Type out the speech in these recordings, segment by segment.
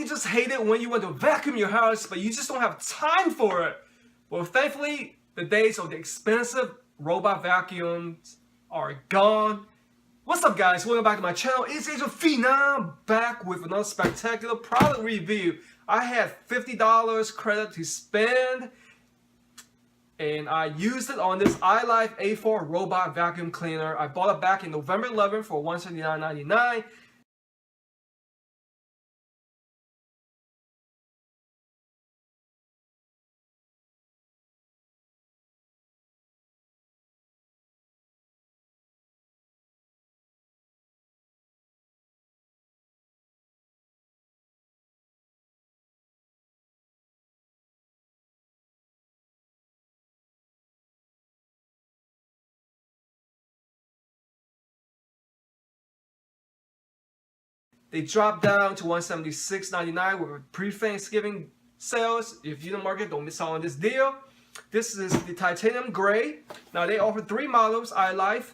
you just hate it when you want to vacuum your house, but you just don't have time for it? Well, thankfully, the days of the expensive robot vacuums are gone. What's up, guys? Welcome back to my channel. It's Agent Phenom, back with another spectacular product review. I had $50 credit to spend, and I used it on this ILIFE A4 robot vacuum cleaner. I bought it back in November 11th for $179.99. They dropped down to $176.99 with pre-Thanksgiving sales. If you're in the market, don't miss out on this deal. This is the titanium gray. Now they offer 3 models, ILIFE.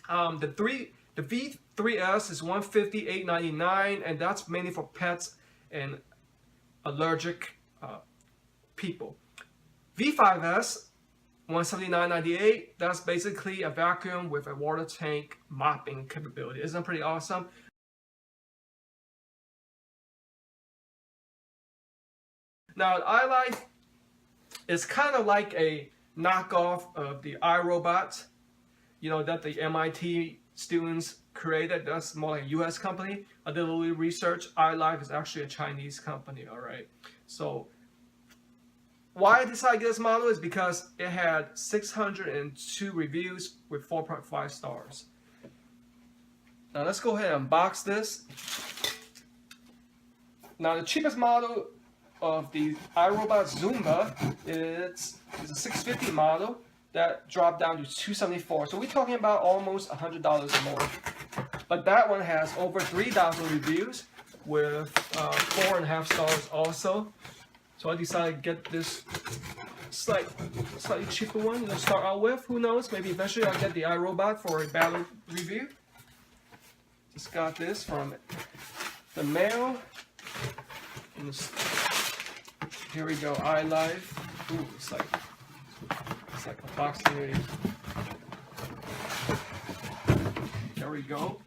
The V3S is $158.99, and that's mainly for pets and allergic people. V5S, $179.98. That's basically a vacuum with a water tank mopping capability. Isn't that pretty awesome? Now, ILIFE is kind of like a knockoff of the iRobot, you know, that the MIT students created. That's more like a US company. I did a little research. ILIFE is actually a Chinese company, all right? So, why I decided to get this model is because it had 602 reviews with 4.5 stars. Now, let's go ahead and unbox this. Now, the cheapest model of the iRobot Zumba, it's a 650 model that dropped down to $274. So we're talking about almost $100 more. But that one has over 3,000 reviews with 4.5 stars also. So I decided to get this slightly cheaper one to start out with. Who knows? Maybe eventually I'll get the iRobot for a better review. Just got this from the mail. Here we go, ILIFE. Ooh, it's like a box today. There we go.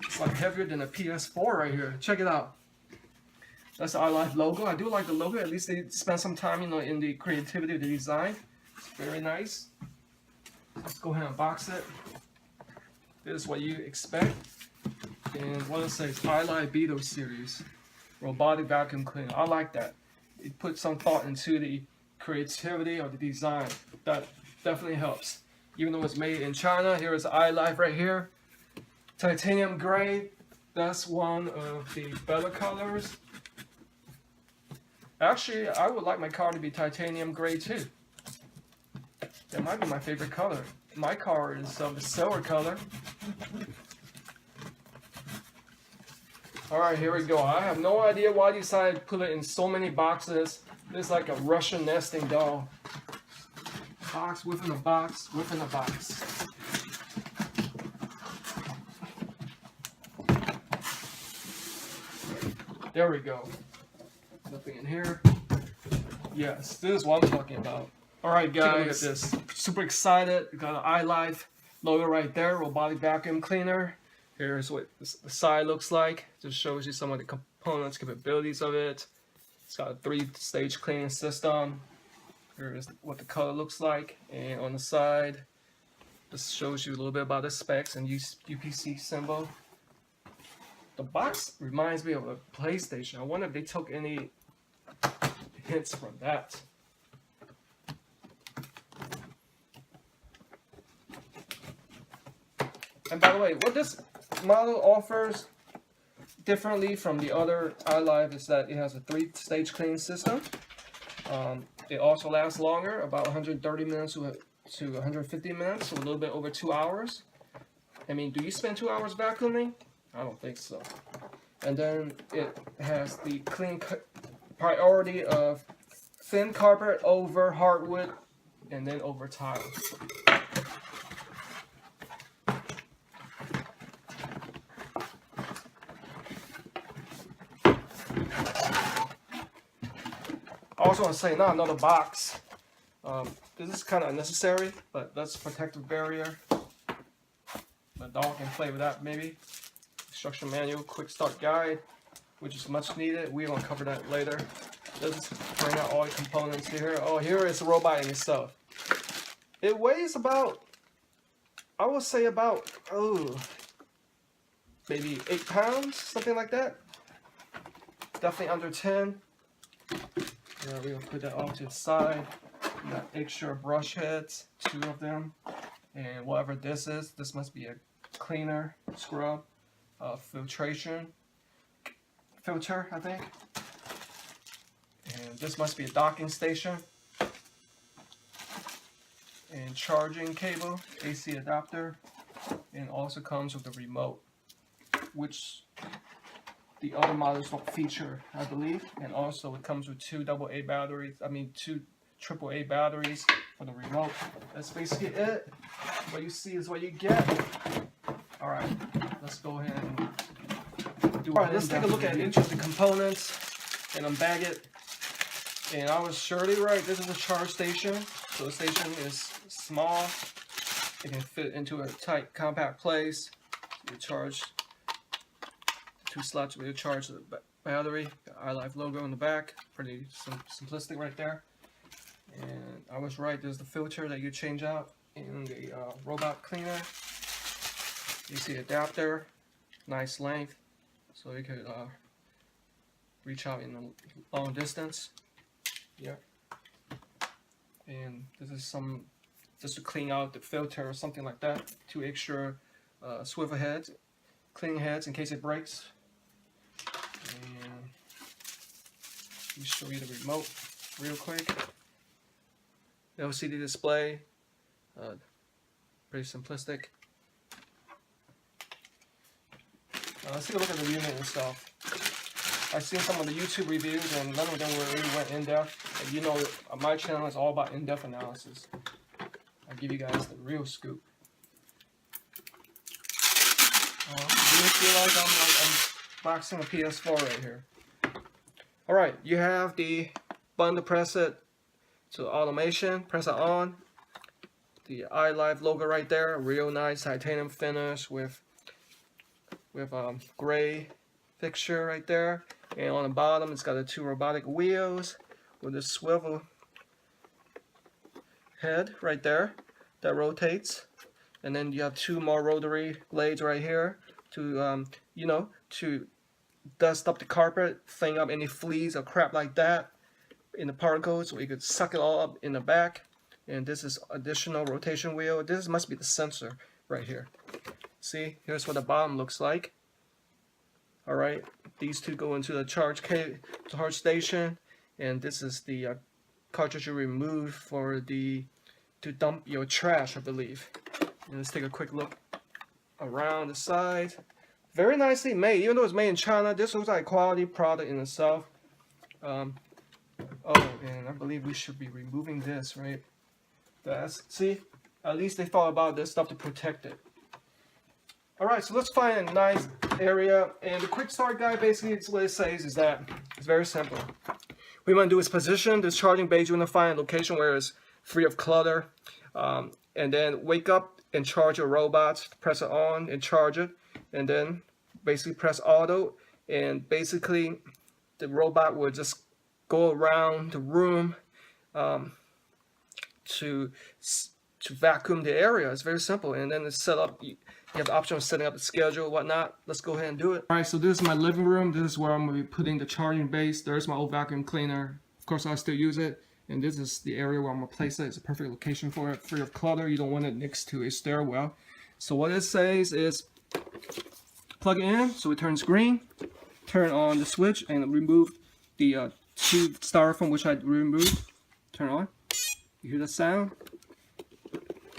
It's like heavier than a PS4 right here. Check it out. That's the ILIFE logo. I do like the logo. At least they spent some time, you know, in the creativity of the design. It's very nice. Let's go ahead and box it. This is what you expect. And what it says, ILIFE Beetle series, robotic vacuum cleaner. I like that. It puts some thought into the creativity of the design. That definitely helps. Even though it's made in China, here is ILIFE right here. Titanium gray, that's one of the better colors. Actually, I would like my car to be titanium gray too. That might be my favorite color. My car is the silver color. Alright, here we go. I have no idea why they decided to put it in so many boxes. It's like a Russian nesting doll. Box within a box within a box. There we go. Nothing in here. Yes, this is what I'm talking about. Alright guys, look at this. Super excited. We got an iLife logo right there. Robotic vacuum cleaner. Here's what the side looks like. Just shows you some of the components, capabilities of it. It's got a 3-stage cleaning system. Here's what the color looks like. And on the side, this shows you a little bit about the specs and UPC symbol. The box reminds me of a PlayStation. I wonder if they took any hints from that. And by the way, what this model offers differently from the other iLiFE is that it has a 3-stage cleaning system. It also lasts longer, about 130 minutes to 150 minutes, so a little bit over 2 hours. I mean, do you spend 2 hours vacuuming? I don't think so. And then it has the clean priority of thin carpet over hardwood and then over tile. also want to say, not another box. This is kind of unnecessary, but that's a protective barrier. The dog can play with that maybe. Instruction manual, quick start guide, which is much needed. We're going to cover that later. Let's bring out all the components here. Oh, here is the robot in itself. It weighs about, I would say about, maybe 8 pounds, something like that. Definitely under 10. Yeah, we're going to put that off to the side. We got extra brush heads, 2 of them. And whatever this is, this must be a cleaner, scrub, filtration filter, I think. And this must be a docking station. And charging cable, AC adapter. And also comes with the remote, which the other models don't feature, I believe. And also it comes with 2 AA batteries, 2 AAA batteries for the remote. That's basically it. What you see is what you get. Alright, let's go ahead and do it. Alright, let's take a look at each of the components and unbag it. And I was surely right, this is a charge station. So the station is small. It can fit into a tight, compact place. You charge 2 slots where you charge the battery. The ILIFE logo on the back. Pretty simplistic right there. And I was right, there's the filter that you change out in the robot cleaner. You see adapter, nice length, so you could reach out in a long distance. Yeah. And this is some, just to clean out the filter or something like that. 2 extra swivel heads, cleaning heads in case it breaks. And let me show you the remote real quick. LCD display, pretty simplistic. Let's take a look at the unit itself. I've seen some of the YouTube reviews and none of them really went in depth. And you know, my channel is all about in-depth analysis. I'll give you guys the real scoop. Do you feel like I'm unboxing a PS4 right here? Alright, you have the button to press it to automation, press it on. The ILIFE logo right there, real nice titanium finish with gray fixture right there. And on the bottom, it's got the 2 robotic wheels with a swivel head right there that rotates. And then you have 2 more rotary blades right here to, to dust up the carpet, clean up any fleas or crap like that in the particles, so you could suck it all up in the back. And this is additional rotation wheel. This must be the sensor right here. See, here's what the bottom looks like. Alright, these 2 go into the charge station, and this is the cartridge you remove for to dump your trash, I believe. And let's take a quick look around the side. Very nicely made, even though it's made in China. This looks like a quality product in itself. Oh, and I believe we should be removing this, right? See, at least they thought about this stuff to protect it. Alright, so let's find a nice area. And the quick start guide, basically, it's what it says is that it's very simple. What we want to do is position this charging base. You want to find a location where it's free of clutter. And then wake up and charge your robots. Press it on and charge it. And then basically press auto. And basically, the robot will just go around the room to vacuum the area. It's very simple. And then it's set up. You have the option of setting up the schedule, whatnot. Let's go ahead and do it. All right, so this is my living room. This is where I'm going to be putting the charging base. There's my old vacuum cleaner. Of course, I still use it. And this is the area where I'm going to place it. It's a perfect location for it, free of clutter. You don't want it next to a stairwell. So what it says is plug it in so it turns green. Turn on the switch and remove the 2 styrofoam which I removed. Turn on. You hear the sound?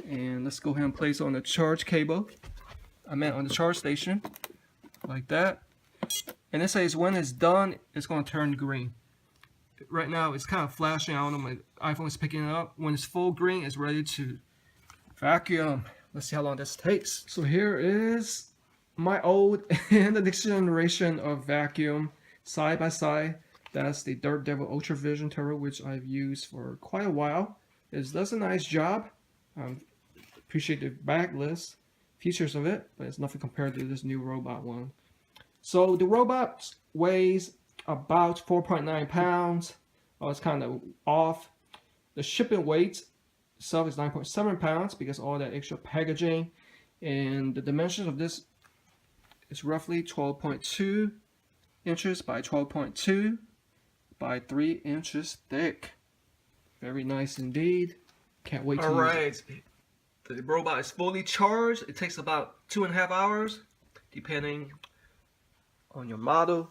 And let's go ahead and place it on the charge cable. On the charge station, like that. And it says when it's done, it's going to turn green. Right now, it's kind of flashing. I don't know, my iPhone is picking it up. When it's full green, it's ready to vacuum. Let's see how long this takes. So here is my old and the next generation of vacuum side by side. That's the Dirt Devil Ultra Vision turret, which I've used for quite a while. It does a nice job. Appreciate the backlist features of it, but it's nothing compared to this new robot one. So the robot weighs about 4.9 pounds. Oh, it's kind of off. The shipping weight itself is 9.7 pounds because all that extra packaging. And the dimensions of this is roughly 12.2 inches by 12.2 by 3 inches thick. Very nice indeed. Can't wait to use it. The robot is fully charged. It takes about 2.5 hours, depending on your model.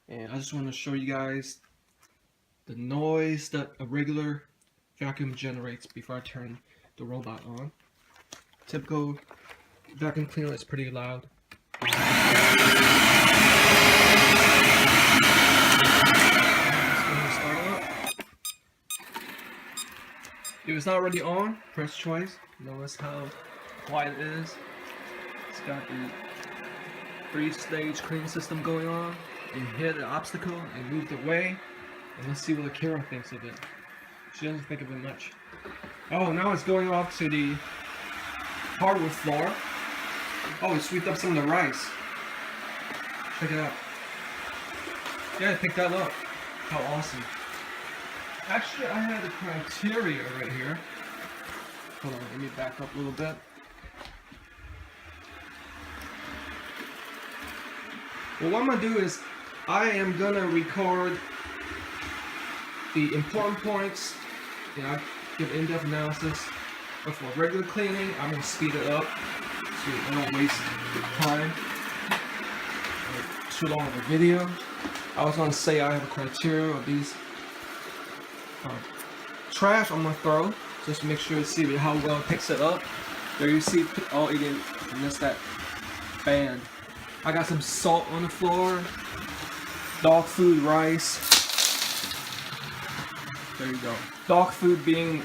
And I just want to show you guys the noise that a regular vacuum generates before I turn the robot on. Typical vacuum cleaner is pretty loud. If it's not already on, press choice. Notice how quiet it is. It's got the 3-stage cleaning system going on. You hit an obstacle and move it away. And let's see what Akira thinks of it. She doesn't think of it much. Oh, now it's going off to the hardwood floor. Oh, it swept up some of the rice. Check it out. Yeah, I picked that up. How awesome. Actually, I had the criteria right here. Hold on, let me back up a little bit. Well, what I'm going to do is, I am going to record the important points. You know, I give in-depth analysis. But for regular cleaning, I'm going to speed it up so I don't waste time. Too long of a video. I was going to say I have a criteria of these trash I'm going to throw. Just to make sure to see how well it picks it up. There you see, oh, it didn't miss that band. I got some salt on the floor. Dog food, rice. There you go. Dog food being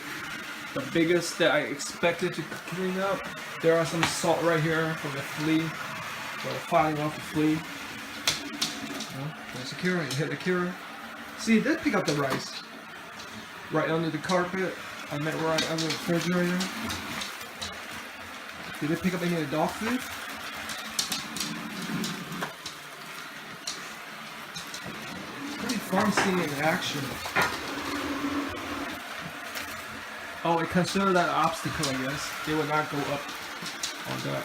the biggest that I expected to clean up. There are some salt right here from the flea. So fighting off the flea. There's Akira. You hit Akira. See, it did pick up the rice. Right under the carpet. I meant right under the refrigerator. Did it pick up any of the dog food? It's pretty fun seeing it in action. Oh, it considered that an obstacle, I guess. They would not go up on that.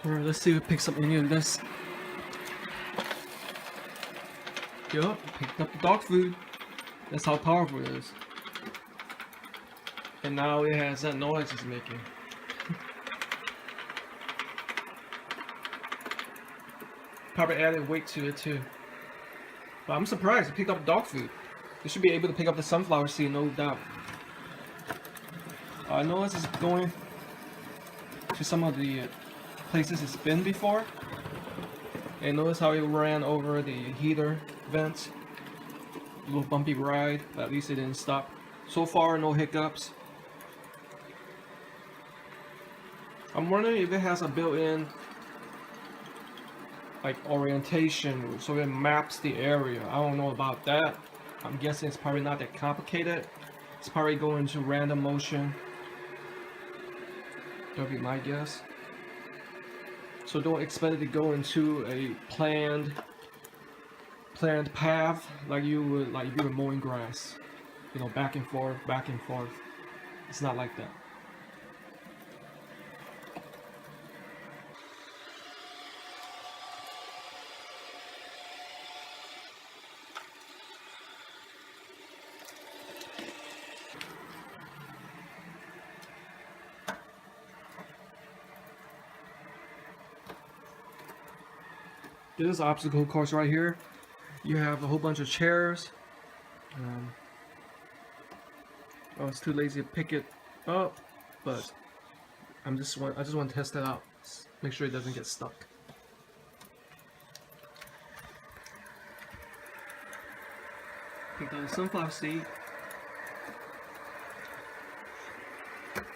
Alright, let's see if it picks up any of this. Yup, picked up the dog food. That's how powerful it is. And now it has that noise it's making. Probably added weight to it too. But I'm surprised it picked up dog food. It should be able to pick up the sunflower seed, no doubt. I know this is going to some of the places it's been before. And notice how it ran over the heater vents. A little bumpy ride, but at least it didn't stop. So far, no hiccups. I'm wondering if it has a built-in like orientation, so it maps the area. I don't know about that. I'm guessing it's probably not that complicated. It's probably going to random motion. That'll be my guess. So don't expect it to go into a planned path like you would if you were mowing grass. You know, back and forth, back and forth. It's not like that. This obstacle course right here. You have a whole bunch of chairs. I was too lazy to pick it up, but I just want to test it out. Make sure it doesn't get stuck. Picked out a sunflower seed.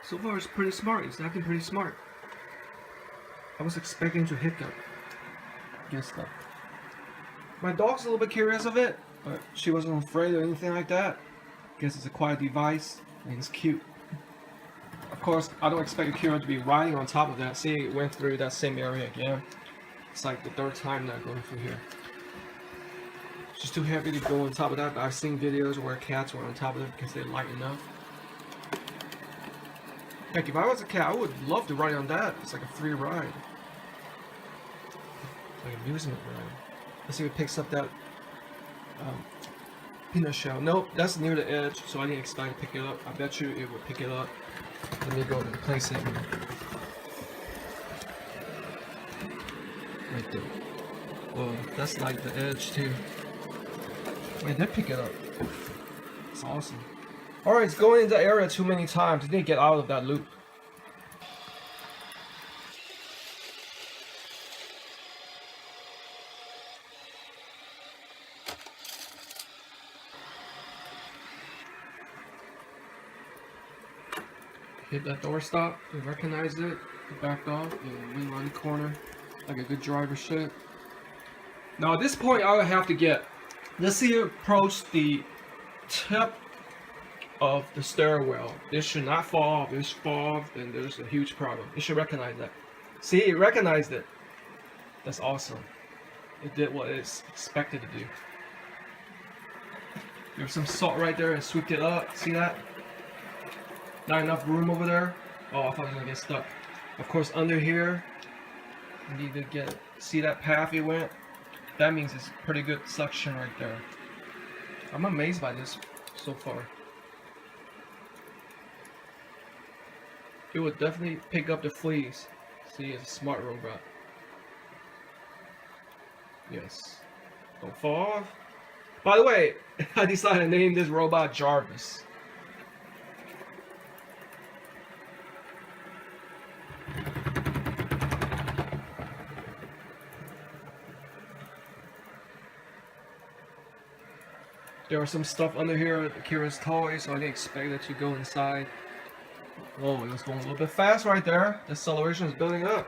So far it's pretty smart. It's acting pretty smart. I was expecting to hiccup. Get stuck. My dog's a little bit curious of it, but she wasn't afraid or anything like that. Guess it's a quiet device and it's cute. Of course, I don't expect Akira to be riding on top of that. See, it went through that same area again. It's like the third time now going through here. She's too heavy to go on top of that, but I've seen videos where cats were on top of it because they're light enough. Heck, if I was a cat, I would love to ride on that. It's like a free ride. It's like an amusement ride. Let's see if it picks up that peanut shell. Nope, that's near the edge, so I didn't expect to pick it up. I bet you it would pick it up. Let me go and place it right there. Whoa, that's like the edge too. Wait, they pick it up. It's awesome. Alright, it's going into the area too many times. I need to get out of that loop. Hit that door stop, we recognized it, we backed off, and went around the corner like a good driver should. Now at this point I would have to get, let's see it approach the tip of the stairwell. This should not fall off. If it fall off, then there's a huge problem. It should recognize that. See, it recognized it. That's awesome. It did what it's expected to do. There's some salt right there and swooped it up. See that? Not enough room over there. Oh, I thought I was gonna get stuck. Of course, under here, you need to see that path it went. That means it's pretty good suction right there. I'm amazed by this so far. It would definitely pick up the fleas. See, it's a smart robot. Yes. Don't fall off. By the way, I decided to name this robot Jarvis. There was some stuff under here at Akira's toy, so I didn't expect it to go inside. Oh, it was going a little bit fast right there. The acceleration is building up.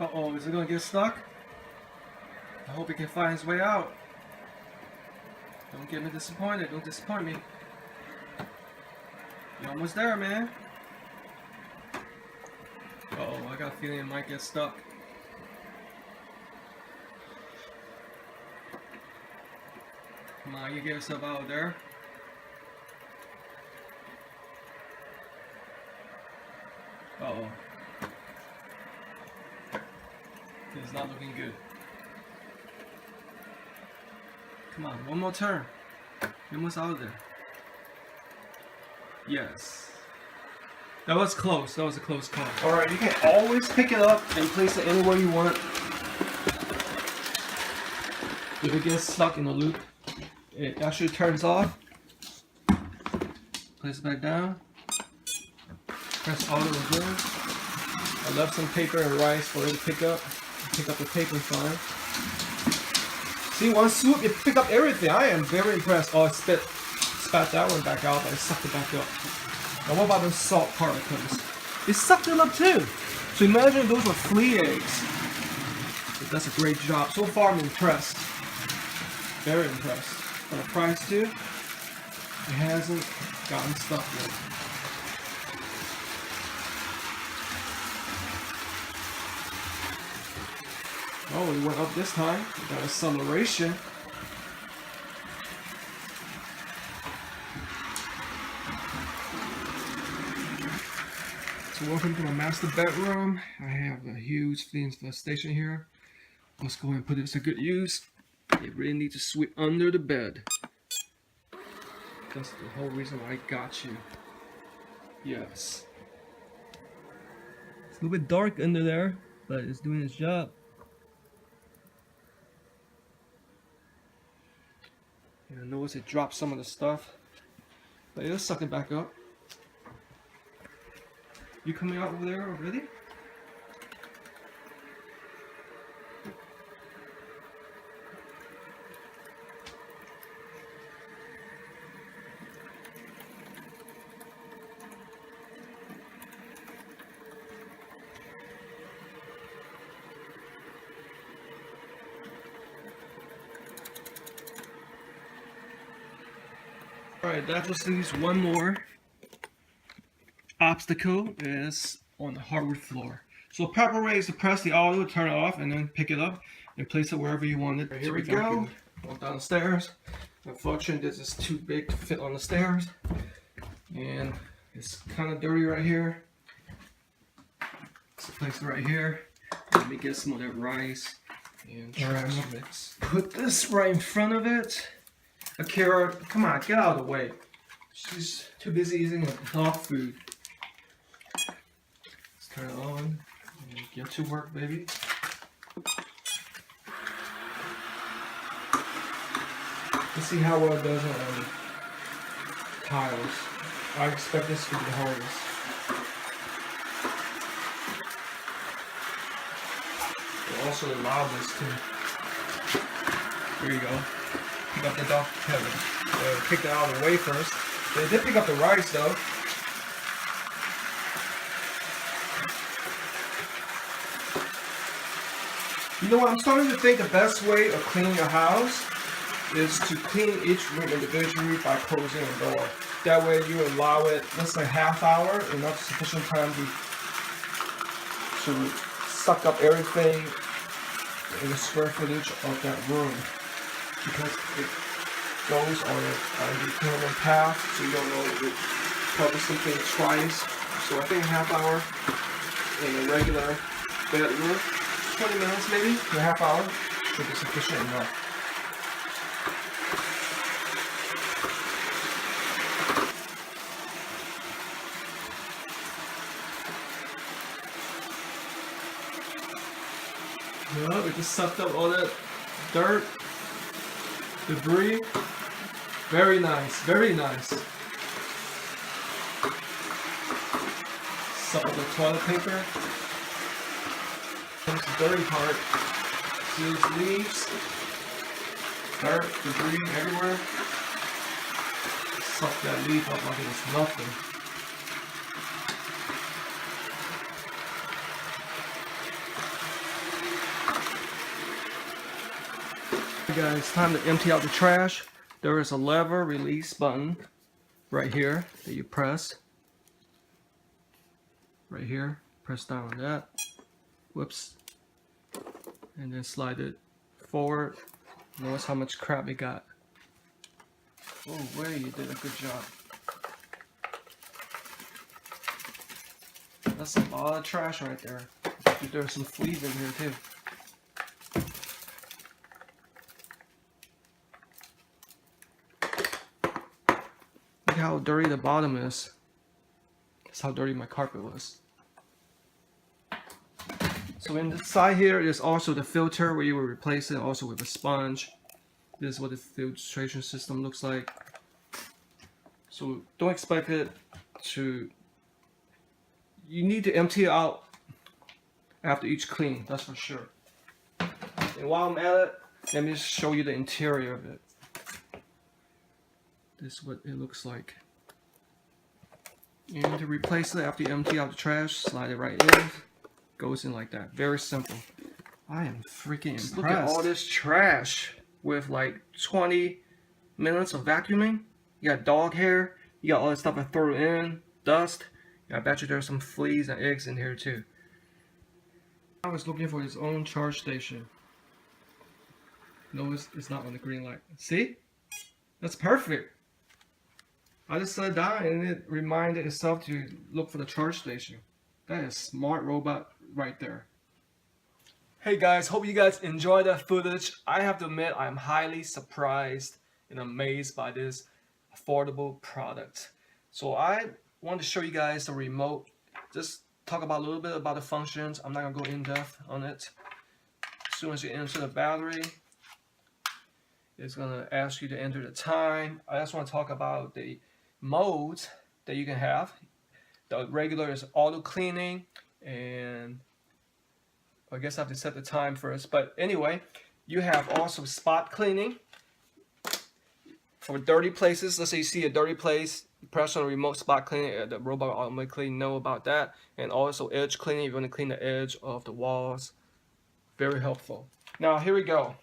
Uh-oh, is it gonna get stuck? I hope it can find its way out. Don't get me disappointed. Don't disappoint me. You're almost there, man. Uh-oh, I got a feeling it might get stuck. Come on, you get yourself out of there. Uh-oh. It's not looking good. Come on, one more turn. You're almost out of there. Yes. That was close. That was a close call. Alright, you can always pick it up and place it anywhere you want. If it gets stuck in the loop, it actually turns off. Place it back down. Press auto reverse. I left some paper and rice for it to pick up. Pick up the paper fine. See, one swoop, it picked up everything. I am very impressed. Oh, it spat that one back out, but it sucked it back up. Now what about the salt particles? It sucked it up too. So imagine those were flea eggs. It does a great job. So far I'm impressed. Very impressed. For the price too, it hasn't gotten stuck yet. Oh, it went up this time. We got acceleration. So welcome to my master bedroom. I have a huge flea infestation here. Let's go and put this to good use. You really need to sweep under the bed. That's the whole reason why I got you. Yes. It's a little bit dark under there, but it's doing its job. I notice it dropped some of the stuff, but it'll suck it back up. You coming out over there already? Alright, that just leaves one more obstacle, is on the hardwood floor. So proper way is to press the auto, turn it off, and then pick it up and place it wherever you want it. Here we go. Going down the stairs. Unfortunately, this is too big to fit on the stairs. And it's kind of dirty right here. So place it right here. Let me get some of that rice and trash mix. Put this right in front of it. Akira, come on, get out of the way. She's too busy eating dog food. Let's turn it on and get to work, baby. Let's see how well it does on tiles. I expect this to be the hardest. But also the loudest too. There you go. Pick up the dog Kevin. Pick that out of the way first. They did pick up the rice though. You know what? I'm starting to think the best way of cleaning your house is to clean each room individually by closing a door. That way you allow it, let's say half hour, enough sufficient time to suck up everything in the square footage of that room. Because it goes on a determined path, so you don't know if it covers something twice. So I think a half hour in a regular bedroom, 20 minutes maybe, to a half hour, should be sufficient enough. Well, we just sucked up all that dirt, debris. Very nice, very nice. Suck up the toilet paper. Comes the dirty part. See these leaves? Dirt, debris everywhere. Suck that leaf up like it was nothing. Okay guys, it's time to empty out the trash. There is a lever release button right here that you press. Right here, press down on that. Whoops. And then slide it forward. Notice how much crap it got. Oh wait, you did a good job. That's a lot of trash right there. There's some fleas in here too. Look how dirty the bottom is. That's how dirty my carpet was. So inside here is also the filter where you will replace it also with a sponge. This is what the filtration system looks like. So don't expect it to... You need to empty it out after each clean, that's for sure. And while I'm at it, let me just show you the interior of it. This is what it looks like. And to replace it after you empty out the trash, slide it right in. Goes in like that. Very simple. I am freaking impressed. Look at all this trash with like 20 minutes of vacuuming. You got dog hair. You got all this stuff I throw in. Dust. I bet you there's some fleas and eggs in here too. I was looking for his own charge station. No, it's not on the green light. See? That's perfect. I just set it down and it reminded itself to look for the charge station. That is smart robot right there. Hey guys, hope you guys enjoyed that footage. I have to admit I'm highly surprised and amazed by this affordable product. So I want to show you guys the remote. Just talk about a little bit about the functions. I'm not gonna go in depth on it. As soon as you enter the battery, it's gonna ask you to enter the time. I just want to talk about the modes that you can have. The regular is auto cleaning, and I guess I have to set the time first. But anyway, you have also spot cleaning for dirty places. Let's say you see a dirty place, press on the remote spot cleaning, the robot will automatically know about that. And also edge cleaning, if you want to clean the edge of the walls. Very helpful. Now here we go.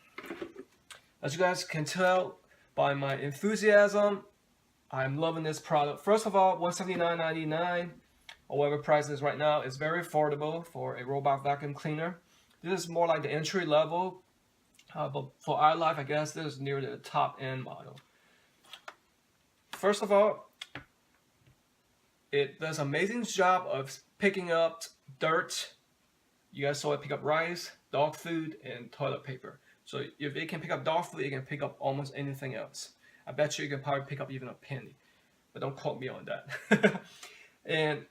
As you guys can tell by my enthusiasm, I'm loving this product. First of all, $179.99 or whatever price it is right now is very affordable for a robot vacuum cleaner. This is more like the entry level, but for ILIFE, I guess this is near the top end model. First of all, it does an amazing job of picking up dirt. You guys saw it pick up rice, dog food, and toilet paper. So if it can pick up dog food, it can pick up almost anything else. I bet you can probably pick up even a penny, but don't quote me on that. And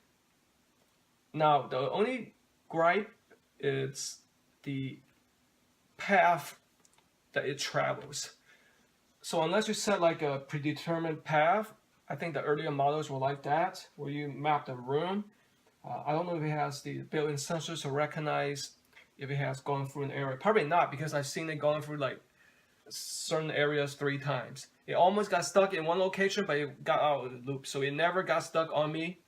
now the only gripe is the path that it travels. So unless you set like a predetermined path, I think the earlier models were like that, where you map the room. I don't know if it has the built-in sensors to recognize if it has gone through an area. Probably not, because I've seen it going through like certain areas 3 times. It almost got stuck in one location, but it got out of the loop. So it never got stuck on me.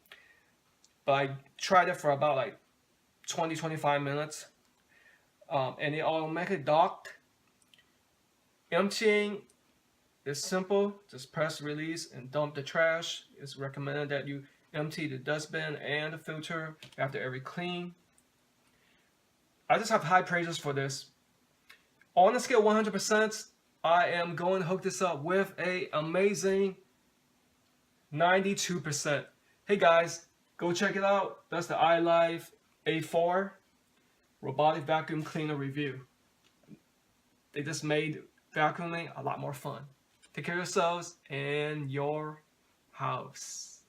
But I tried it for about like 20-25 minutes. And it automatically docked. Emptying is simple. Just press release and dump the trash. It's recommended that you empty the dustbin and the filter after every clean. I just have high praises for this. On a scale 100%, I am going to hook this up with a amazing 92%. Hey guys, go check it out. That's the ILIFE A4 robotic vacuum cleaner review. They just made vacuuming a lot more fun. Take care of yourselves and your house.